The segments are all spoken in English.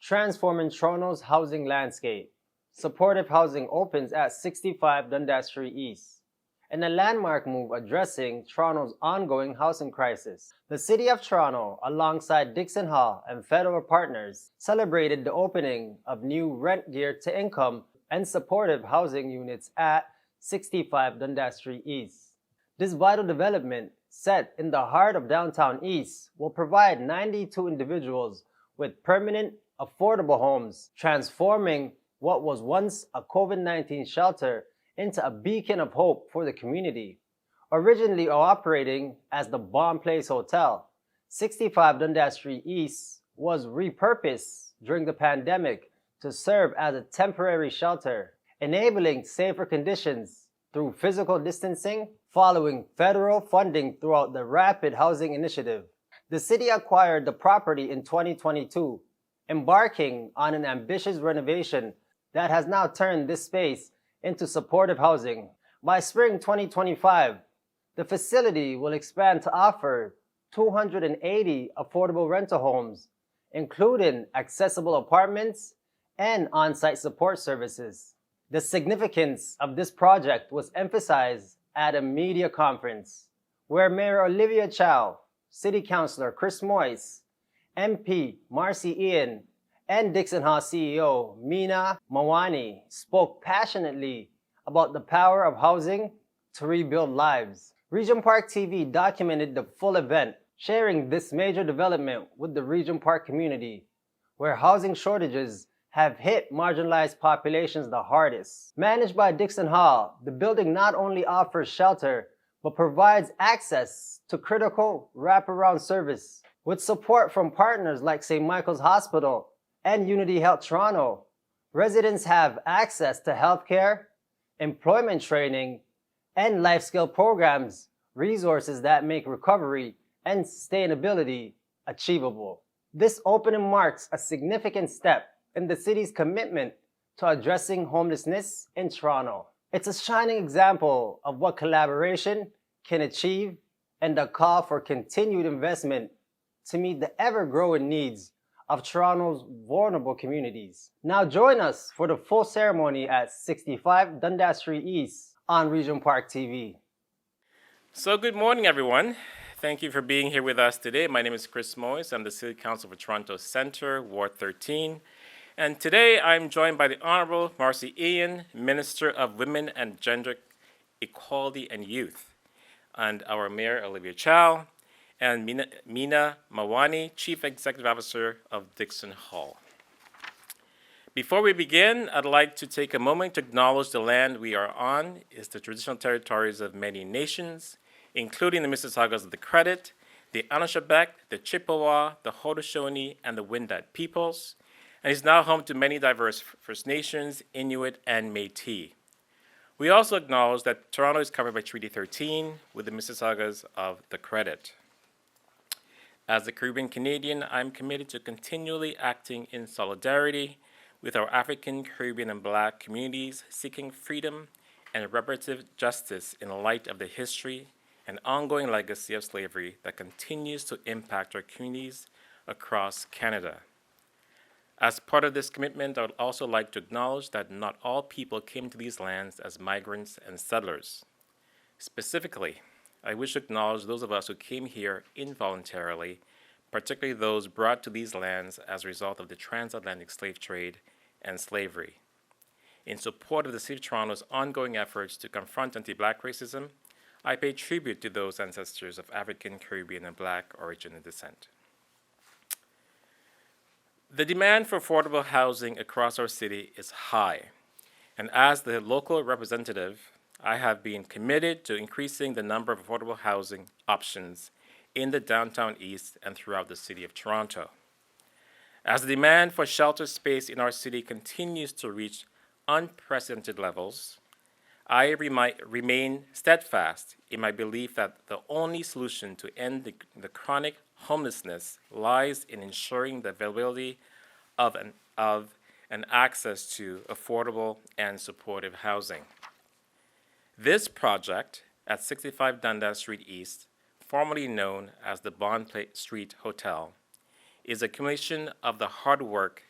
transforming Toronto's housing landscape. Supportive housing opens at 65 Dundas Street East, and a landmark move addressing Toronto's ongoing housing crisis. The City of Toronto, alongside Dixon Hall and federal partners, celebrated the opening of new rent-geared to income and supportive housing units at 65 Dundas Street East. This vital development, set in the heart of downtown East, will provide 92 individuals with permanent, affordable homes, transforming what was once a COVID-19 shelter into a beacon of hope for the community. Originally operating as the Bomb Place Hotel, 65 Dundas Street East was repurposed during the pandemic to serve as a temporary shelter, enabling safer conditions through physical distancing following federal funding throughout the Rapid Housing Initiative. The city acquired the property in 2022, embarking on an ambitious renovation that has now turned this space into supportive housing. By spring 2025, the facility will expand to offer 280 affordable rental homes, including accessible apartments and on-site support services. The significance of this project was emphasized at a media conference, where Mayor Olivia Chow, City Councillor Moise, MP Marcy Ian, and Dixon Hall CEO Meena Mawani spoke passionately about the power of housing to rebuild lives. Regent Park TV documented the full event, sharing this major development with the Regent Park community, where housing shortages have hit marginalized populations the hardest. Managed by Dixon Hall, the building not only offers shelter, but provides access to critical wraparound service. With support from partners like St. Michael's Hospital and Unity Health Toronto, residents have access to healthcare, employment training, and life skill programs, resources that make recovery and sustainability achievable. This opening marks a significant step in the city's commitment to addressing homelessness in Toronto. It's a shining example of what collaboration can achieve and a call for continued investment to meet the ever-growing needs of Toronto's vulnerable communities. Now join us for the full ceremony at 65 Dundas Street East on Regent Park TV. So good morning, everyone. Thank you for being here with us today. My name is Moise. I'm the City Council for Toronto Centre, Ward 13. And today I'm joined by the Honourable Marcy Ian, Minister of Women and Gender Equality and Youth, and our Mayor, Olivia Chow, and Meena Mawani, Chief Executive Officer of Dixon Hall. Before we begin, I'd like to take a moment to acknowledge the land we are on is the traditional territories of many nations, including the Mississaugas of the Credit, the Anishinaabe, the Chippewa, the Haudenosaunee, and the Wendat peoples, and is now home to many diverse First Nations, Inuit, and Métis. We also acknowledge that Toronto is covered by Treaty 13 with the Mississaugas of the Credit. As a Caribbean Canadian, I'm committed to continually acting in solidarity with our African, Caribbean, and Black communities seeking freedom and reparative justice in light of the history and ongoing legacy of slavery that continues to impact our communities across Canada. As part of this commitment, I would also like to acknowledge that not all people came to these lands as migrants and settlers. Specifically, I wish to acknowledge those of us who came here involuntarily, particularly those brought to these lands as a result of the transatlantic slave trade and slavery. In support of the City of Toronto's ongoing efforts to confront anti-Black racism, I pay tribute to those ancestors of African, Caribbean, and Black origin and descent. The demand for affordable housing across our city is high, and as the local representative, I have been committed to increasing the number of affordable housing options in the downtown east and throughout the City of Toronto. As the demand for shelter space in our city continues to reach unprecedented levels, I remain steadfast in my belief that the only solution to end the chronic homelessness lies in ensuring the availability of and access to affordable and supportive housing. This project at 65 Dundas Street East, formerly known as the Bond Street Hotel, is a accumulation of the hard work,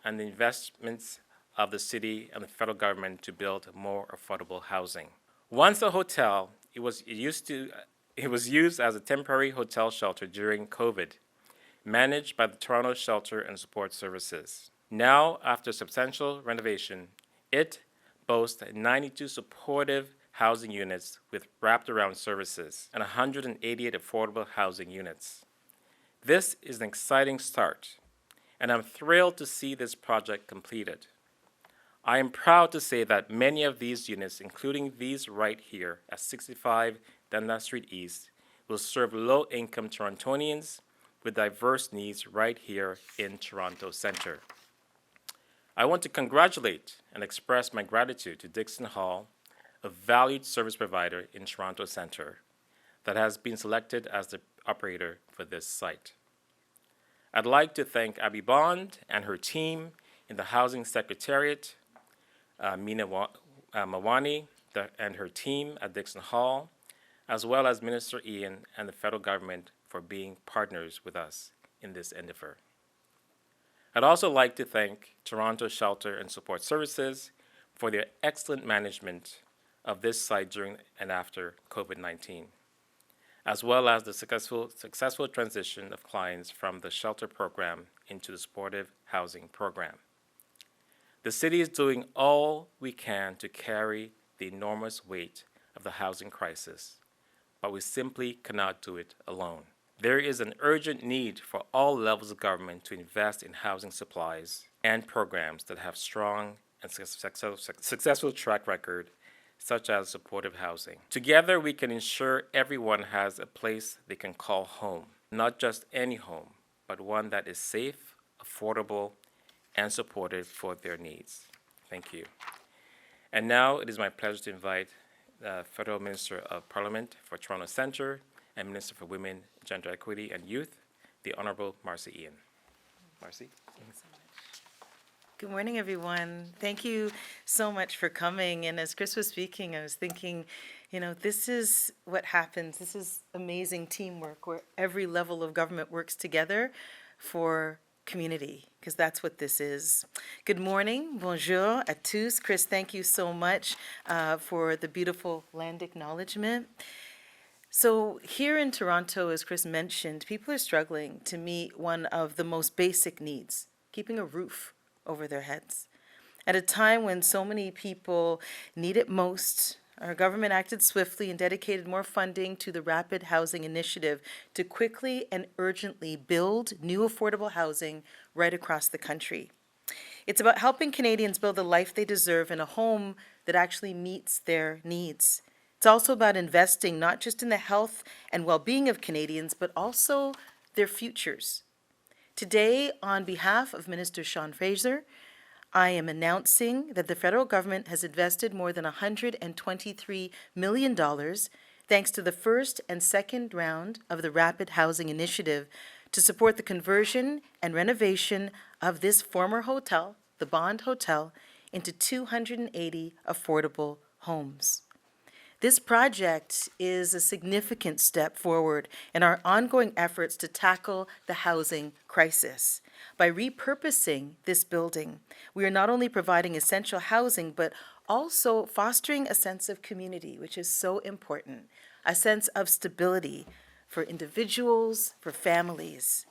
and the investments of the city and the federal government to build more affordable housing. Once a hotel, it was used as a temporary hotel shelter during COVID, managed by the Toronto Shelter and Support Services. Now, after substantial renovation, it boasts 92 supportive housing units with wrapped-around services and 188 affordable housing units. This is an exciting start, and I'm thrilled to see this project completed. I am proud to say that many of these units, including these right here at 65 Dundas Street East, will serve low-income Torontonians with diverse needs right here in Toronto Centre. I want to congratulate and express my gratitude to Dixon Hall, a valued service provider in Toronto Centre, that has been selected as the operator for this site. I'd like to thank Abby Bond and her team in the Housing Secretariat, Mina Mawani and her team at Dixon Hall, as well as Minister Ian and the federal government for being partners with us in this endeavor. I'd also like to thank Toronto Shelter and Support Services for their excellent management of this site during and after COVID-19, as well as the successful transition of clients from the shelter program into the supportive housing program. The city is doing all we can to carry the enormous weight of the housing crisis, but we simply cannot do it alone. There is an urgent need for all levels of government to invest in housing supplies and programs that have strong and successful track record, such as supportive housing. Together, we can ensure everyone has a place they can call home, not just any home, but one that is safe, affordable, and supportive for their needs. Thank you. And now it is my pleasure to invite the Federal Minister of Parliament for Toronto Centre and Minister for Women, Gender Equity and Youth, the Honourable Marcy Ian. Marcy? Thanks so much. Good morning, everyone. Thank you so much for coming. And as Chris was speaking, I was thinking, this is what happens. This is amazing teamwork where every level of government works together for community, because that's what this is. Good morning. Bonjour à tous. Chris, thank you so much for the beautiful land acknowledgement. So here in Toronto, as Chris mentioned, people are struggling to meet one of the most basic needs, keeping a roof over their heads. At a time when so many people need it most, our government acted swiftly and dedicated more funding to the Rapid Housing Initiative to quickly and urgently build new affordable housing right across the country. It's about helping Canadians build the life they deserve in a home that actually meets their needs. It's also about investing not just in the health and well-being of Canadians, but also their futures. Today, on behalf of Minister Sean Fraser, I am announcing that the federal government has invested more than $123 million thanks to the first and second round of the Rapid Housing Initiative to support the conversion and renovation of this former hotel, the Bond Hotel, into 280 affordable homes. This project is a significant step forward in our ongoing efforts to tackle the housing crisis. By repurposing this building, we are not only providing essential housing, but also fostering a sense of community, which is so important, a sense of stability for individuals, for families.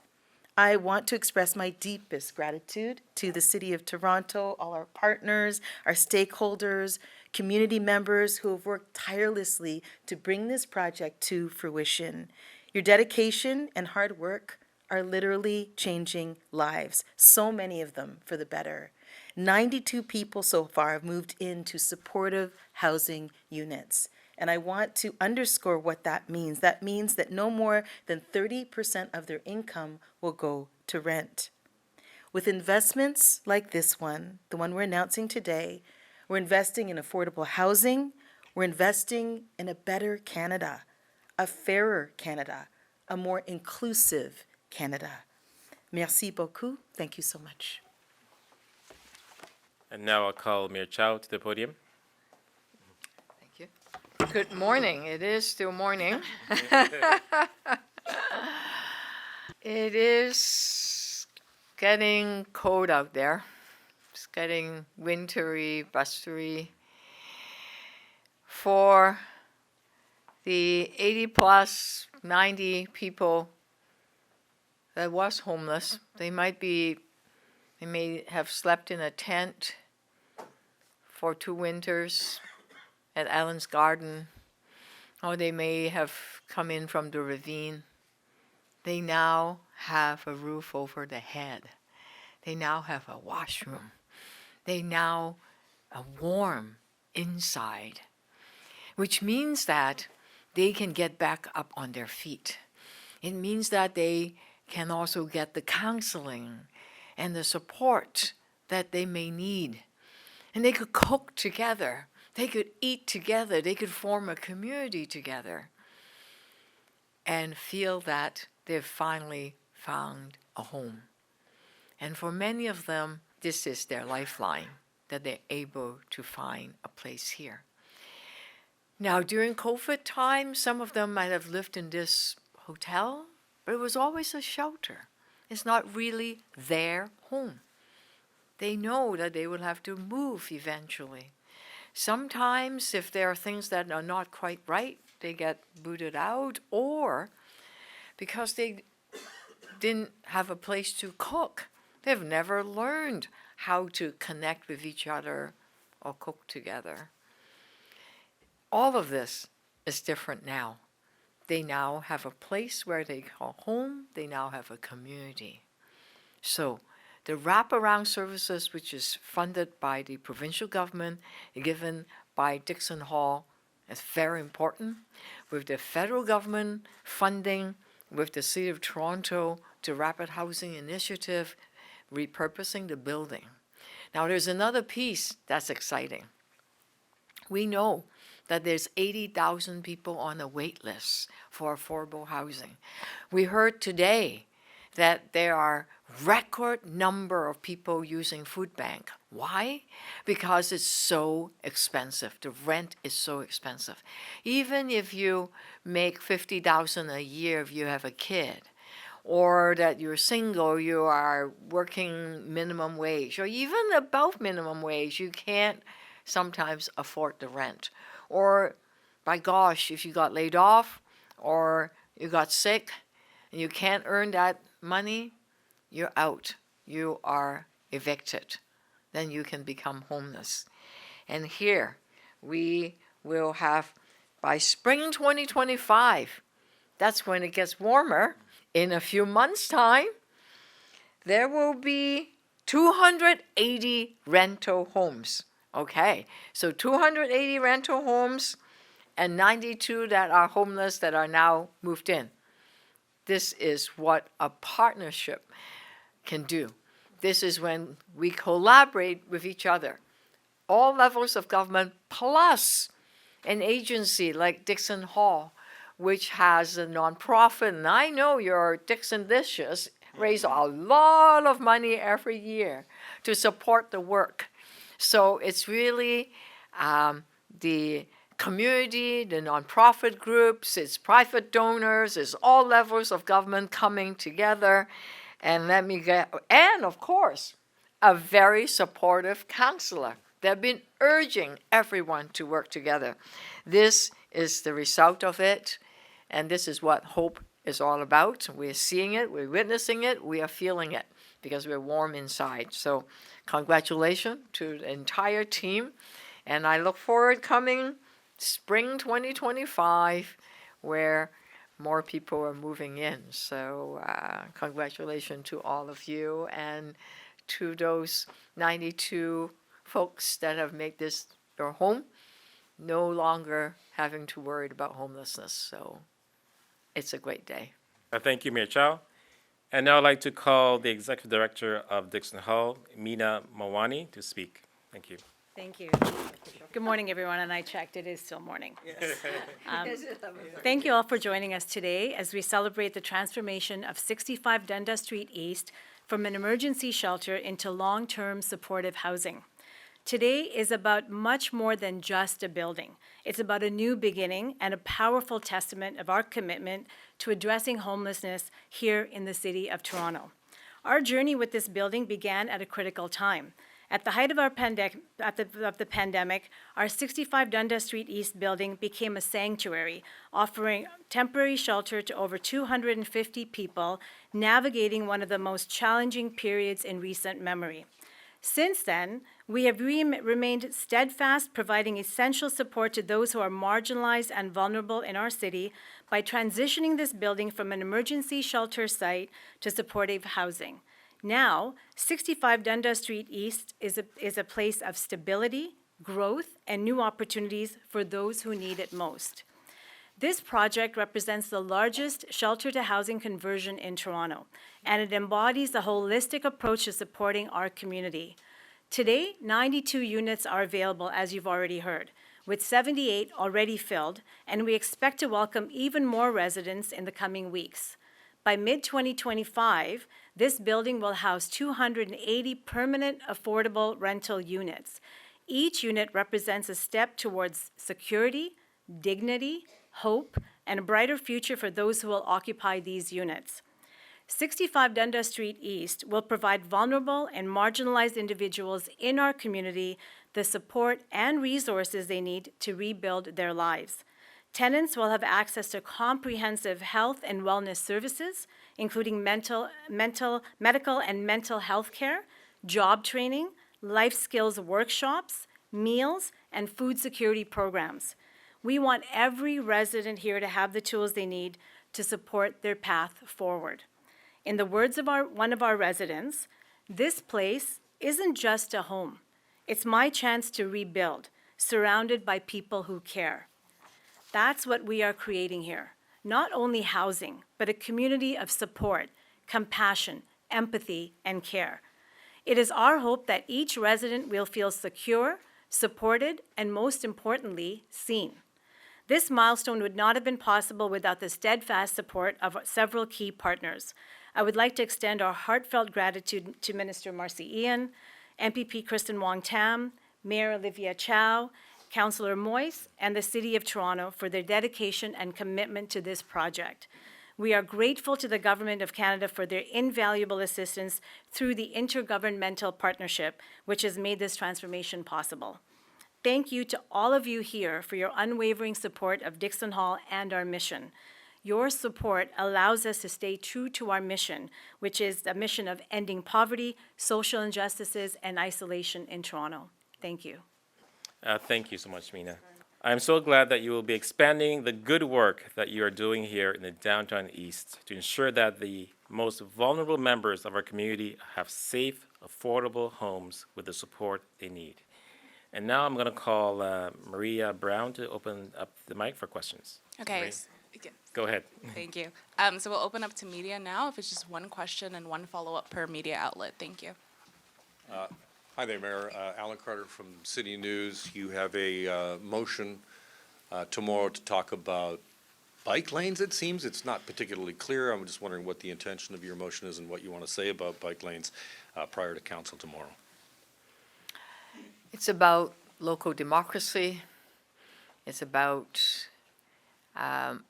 I want to express my deepest gratitude to the City of Toronto, all our partners, our stakeholders, community members who have worked tirelessly to bring this project to fruition. Your dedication and hard work are literally changing lives, so many of them for the better. 92 people so far have moved into supportive housing units. And I want to underscore what that means. That means that no more than 30% of their income will go to rent. With investments like this one, the one we're announcing today, we're investing in affordable housing, we're investing in a better Canada, a fairer Canada, a more inclusive Canada. Merci beaucoup. Thank you so much. And now I'll call Mayor Chow to the podium. Thank you. Good morning. It is still morning. It is getting cold out there. It's getting wintry, blustery. For the 80 plus, 90 people that was homeless, they may have slept in a tent for 2 winters at Allen's Garden, or they may have come in from the ravine. They now have a roof over their head. They now have a washroom. They now are warm inside, which means that they can get back up on their feet. It means that they can also get the counseling and the support that they may need. And they could cook together. They could eat together. They could form a community together and feel that they've finally found a home. And for many of them, this is their lifeline, that they're able to find a place here. Now, during COVID time, some of them might have lived in this hotel, but it was always a shelter. It's not really their home. They know that they will have to move eventually. Sometimes, if there are things that are not quite right, they get booted out, or because they didn't have a place to cook, they've never learned how to connect with each other or cook together. All of this is different now. They now have a place where they call home. They now have a community. So the wraparound services, which is funded by the provincial government, given by Dixon Hall, is very important. With the federal government funding, with the City of Toronto, the Rapid Housing Initiative, repurposing the building. Now there's another piece that's exciting. We know that there's 80,000 people on the wait list for affordable housing. We heard today that there are record number of people using food bank. Why? Because it's so expensive. The rent is so expensive. Even if you make $50,000 a year if you have a kid, or that you're single, you are working minimum wage, or even above minimum wage, you can't sometimes afford the rent. Or, by gosh, if you got laid off or you got sick and you can't earn that money, you're out. You are evicted. Then you can become homeless. And here we will have, by spring 2025, that's when it gets warmer, in a few months' time, there will be 280 rental homes. Okay, so 280 rental homes and 92 that are homeless that are now moved in. This is what a partnership can do. This is when we collaborate with each other, all levels of government, plus an agency like Dixon Hall, which has a nonprofit. And I know your Dixon Dishes raise a lot of money every year to support the work. So it's really the community, the nonprofit groups, it's private donors, it's all levels of government coming together. And and of course, a very supportive councillor. They've been urging everyone to work together. This is the result of it, and this is what hope is all about. We're seeing it, we're witnessing it, we are feeling it, because we're warm inside. So congratulations to the entire team, and I look forward coming spring 2025, where more people are moving in. So congratulations to all of you, and to those 92 folks that have made this their home, no longer having to worry about homelessness. So it's a great day. Thank you, Mayor Chow. And now I'd like to call the Executive Director of Dixon Hall, Mina Mawani, to speak. Thank you. Thank you. Good morning, everyone, and I checked, it is still morning. Thank you all for joining us today as we celebrate the transformation of 65 Dundas Street East from an emergency shelter into long-term supportive housing. Today is about much more than just a building. It's about a new beginning and a powerful testament of our commitment to addressing homelessness here in the City of Toronto. Our journey with this building began at a critical time. At the height of our the pandemic, our 65 Dundas Street East building became a sanctuary, offering temporary shelter to over 250 people, navigating one of the most challenging periods in recent memory. Since then, we have remained steadfast, providing essential support to those who are marginalized and vulnerable in our city by transitioning this building from an emergency shelter site to supportive housing. Now, 65 Dundas Street East is a place of stability, growth, and new opportunities for those who need it most. This project represents the largest shelter-to-housing conversion in Toronto, and it embodies a holistic approach to supporting our community. Today, 92 units are available, as you've already heard, with 78 already filled, and we expect to welcome even more residents in the coming weeks. By mid-2025, this building will house 280 permanent affordable rental units. Each unit represents a step towards security, dignity, hope, and a brighter future for those who will occupy these units. 65 Dundas Street East will provide vulnerable and marginalized individuals in our community the support and resources they need to rebuild their lives. Tenants will have access to comprehensive health and wellness services, including medical and mental health care, job training, life skills workshops, meals, and food security programs. We want every resident here to have the tools they need to support their path forward. In the words of one of our residents, this place isn't just a home. It's my chance to rebuild, surrounded by people who care. That's what we are creating here. Not only housing, but a community of support, compassion, empathy, and care. It is our hope that each resident will feel secure, supported, and most importantly, seen. This milestone would not have been possible without the steadfast support of several key partners. I would like to extend our heartfelt gratitude to Minister Marcy Ian, MPP Kristen Wong-Tam, Mayor Olivia Chow, Councillor Moise, and the City of Toronto for their dedication and commitment to this project. We are grateful to the Government of Canada for their invaluable assistance through the Intergovernmental Partnership, which has made this transformation possible. Thank you to all of you here for your unwavering support of Dixon Hall and our mission. Your support allows us to stay true to our mission, which is the mission of ending poverty, social injustices, and isolation in Toronto. Thank you. Thank you so much, Mina. I'm so glad that you will be expanding the good work that you are doing here in the downtown East to ensure that the most vulnerable members of our community have safe, affordable homes with the support they need. And now I'm going to call Maria Brown to open up the mic for questions. Okay. Maria, go ahead. Thank you. So we'll open up to media now. If it's just one question and one follow-up per media outlet. Thank you. Hi there, Mayor. Alan Carter from City News. You have a motion tomorrow to talk about bike lanes, it seems. It's not particularly clear. I'm just wondering what the intention of your motion is and what you want to say about bike lanes prior to council tomorrow. It's about local democracy. It's about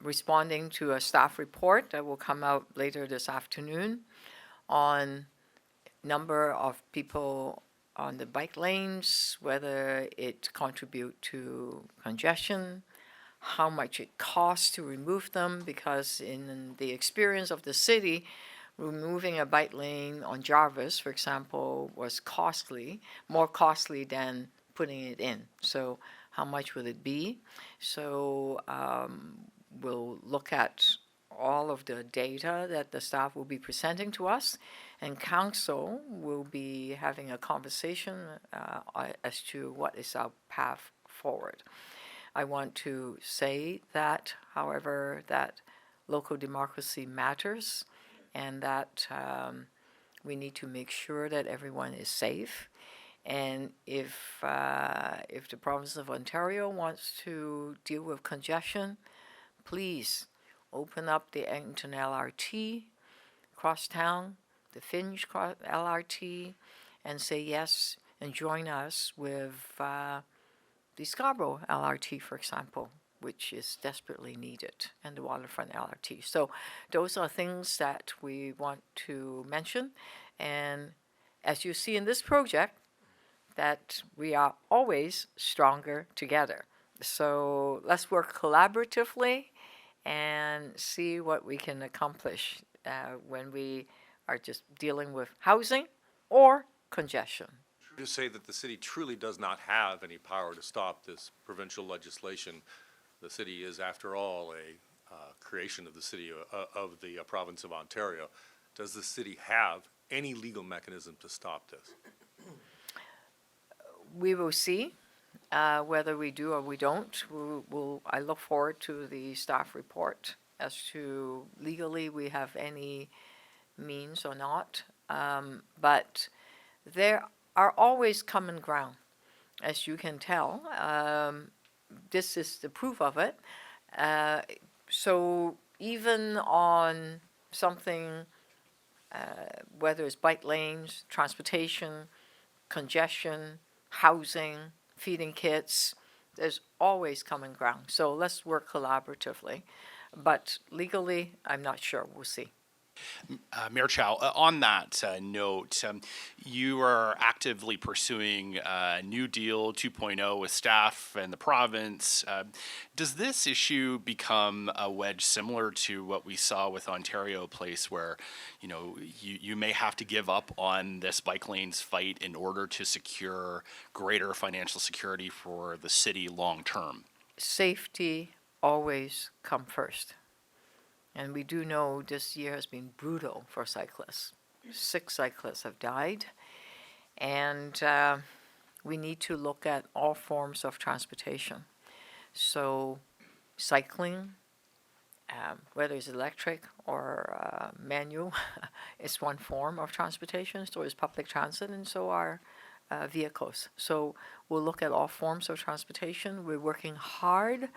responding to a staff report that will come out later this afternoon on number of people on the bike lanes, whether it contribute to congestion, how much it costs to remove them, because in the experience of the city, removing a bike lane on Jarvis, for example, was costly, more costly than putting it in. So how much will it be? So we'll look at all of the data that the staff will be presenting to us, and council will be having a conversation as to what is our path forward. I want to say that, however, that local democracy matters, and that we need to make sure that everyone is safe. And if the province of Ontario wants to deal with congestion, please open up the Eglinton LRT, crosstown, the Finch LRT, and say yes and join us with the Scarborough LRT, for example, which is desperately needed, and the Waterfront LRT. So those are things that we want to mention. And as you see in this project, that we are always stronger together. So let's work collaboratively and see what we can accomplish when we are just dealing with housing or congestion. To say that the city truly does not have any power to stop this provincial legislation. The city is, after all, a creation of the city of the province of Ontario. Does the city have any legal mechanism to stop this? We will see whether we do or we don't. I look forward to the staff report as to legally we have any means or not. But there are always common ground, as you can tell. This is the proof of it. So even on something, whether it's bike lanes, transportation, congestion, housing, feeding kids, there's always common ground. So let's work collaboratively. But legally, I'm not sure. We'll see. Mayor Chow, on that note, you are actively pursuing New Deal 2.0 with staff and the province. Does this issue become a wedge similar to what we saw with Ontario Place, where you may have to give up on this bike lanes fight in order to secure greater financial security for the city long term? Safety always come first. And we do know this year has been brutal for cyclists. 6 cyclists have died. And we need to look at all forms of transportation. So cycling, whether it's electric or manual, is one form of transportation. So is public transit, and so are vehicles. So we'll look at all forms of transportation. We're working hard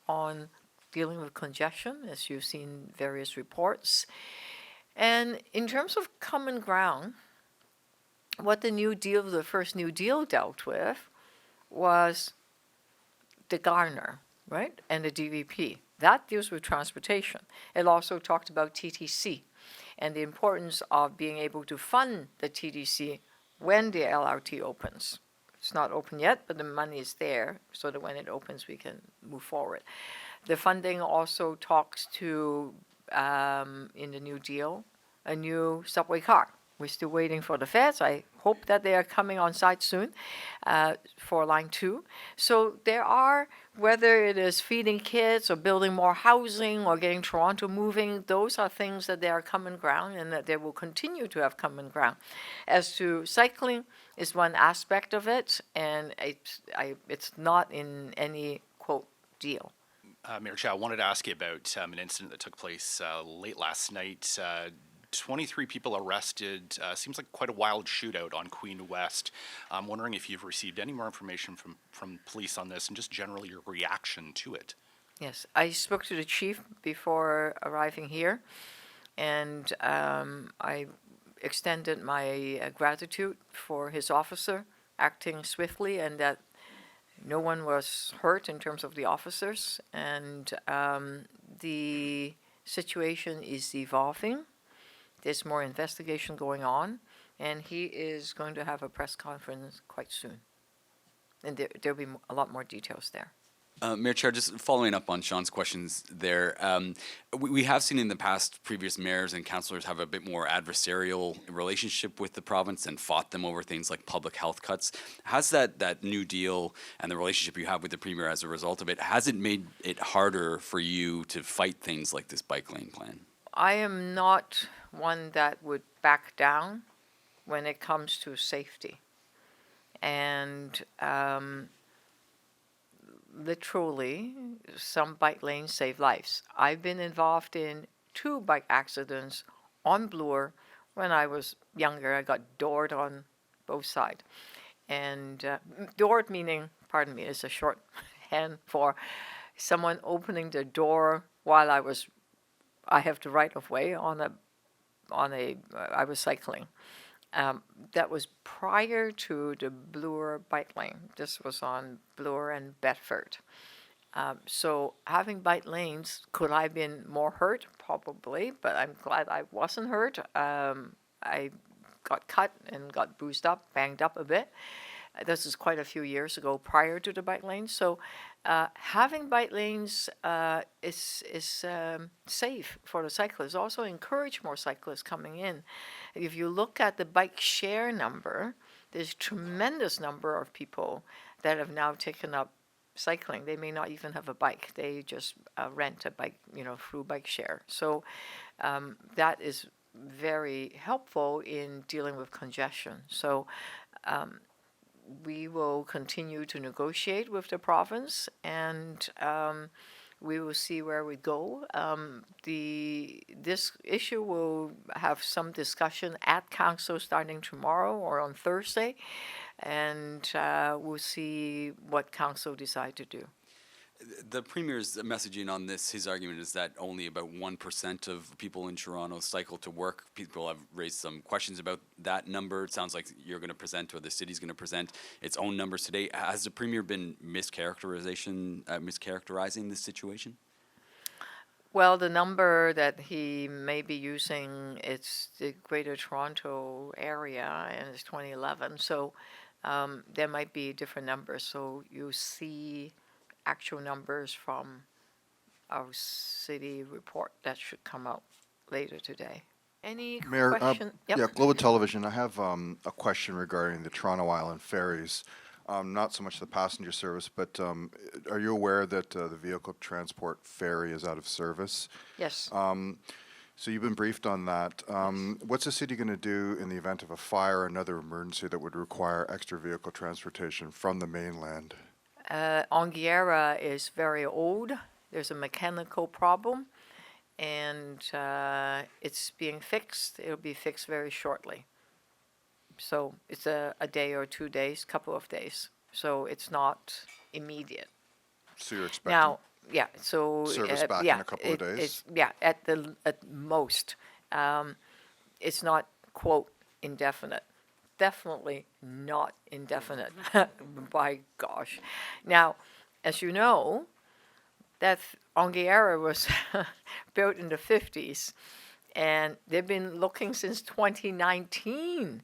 on dealing with congestion, as you've seen various reports. And in terms of common ground, what the first New Deal dealt with was the Garner, right, and the DVP. That deals with transportation. It also talked about TTC and the importance of being able to fund the TTC when the LRT opens. It's not open yet, but the money is there so that when it opens, we can move forward. The funding also talks to, in the New Deal, a new subway car. We're still waiting for the feds. I hope that they are coming on site soon for Line 2. So there are, whether it is feeding kids or building more housing or getting Toronto moving, those are things that they are common ground and that they will continue to have common ground. As to cycling is one aspect of it, and it's not in any, quote, deal. Mayor Chow, I wanted to ask you about an incident that took place late last night. 23 people arrested. Seems like quite a wild shootout on Queen West. I'm wondering if you've received any more information from police on this and just generally your reaction to it. Yes, I spoke to the chief before arriving here, and I extended my gratitude for his officer acting swiftly and that no one was hurt in terms of the officers, and the situation is evolving. There's more investigation going on, and he is going to have a press conference quite soon. And there'll be a lot more details there. Mayor Chair, just following up on Sean's questions there, we have seen in the past previous mayors and councillors have a bit more adversarial relationship with the province and fought them over things like public health cuts. Has that New Deal and the relationship you have with the Premier as a result of it, has it made it harder for you to fight things like this bike lane plan? I am not one that would back down when it comes to safety. And literally, some bike lanes save lives. I've been involved in 2 bike accidents on Bloor when I was younger. I got doored on both sides. And doored meaning, pardon me, is a shorthand for someone opening the door while I have the right of way I was cycling. That was prior to the Bloor bike lane. This was on Bloor and Bedford. So having bike lanes, could I have been more hurt? Probably, but I'm glad I wasn't hurt. I got cut and got bruised up, banged up a bit. This is quite a few years ago, prior to the bike lanes. So having bike lanes is safe for the cyclists. Also encourage more cyclists coming in. If you look at the bike share number, there's a tremendous number of people that have now taken up cycling. They may not even have a bike. They just rent a bike, through bike share. So that is very helpful in dealing with congestion. So we will continue to negotiate with the province, and we will see where we go. This issue will have some discussion at council starting tomorrow or on Thursday, and we'll see what council decide to do. The Premier's messaging on this, his argument is that only about 1% of people in Toronto cycle to work. People have raised some questions about that number. It sounds like you're going to present, or the city's going to present, its own numbers today. Has the Premier been mischaracterizing this situation? Well, the number that he may be using, it's the Greater Toronto area, and it's 2011. So there might be different numbers. So you see actual numbers from our city report that should come out later today. Any Mayor, question? Yep. yeah, Global Television. I have a question regarding the Toronto Island ferries. Not so much the passenger service, but are you aware that the vehicle transport ferry is out of service? Yes. So you've been briefed on that. What's the city going to do in the event of a fire or another emergency that would require extra vehicle transportation from the mainland? Anguilla is very old. There's a mechanical problem, and it's being fixed. It'll be fixed very shortly. So it's a day or 2 days, couple of days. So it's not immediate. So you're expecting Now, yeah, so service back in a couple of days? At most. It's not, quote, indefinite. Definitely not indefinite. By gosh. Now, as you know, that Anguilla was built in the 50s, and they've been looking since 2019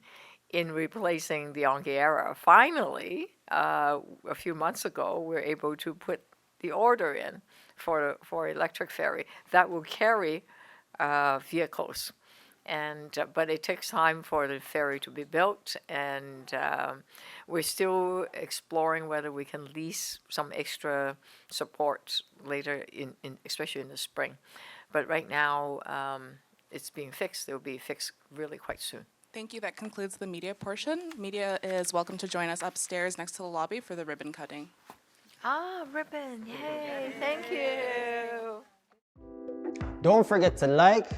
in replacing the Anguilla. Finally, a few months ago, we were able to put the order in for electric ferry that will carry vehicles. But it takes time for the ferry to be built, and we're still exploring whether we can lease some extra support later, especially in the spring. But right now, it's being fixed. It will be fixed really quite soon. Thank you. That concludes the media portion. Media is welcome to join us upstairs next to the lobby for the ribbon cutting. Ah, ribbon. Yay. Thank you. Don't forget to like,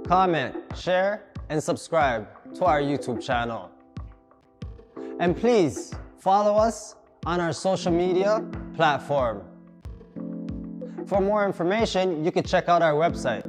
comment, share, and subscribe to our YouTube channel. And please follow us on our social media platform. For more information, you can check out our website,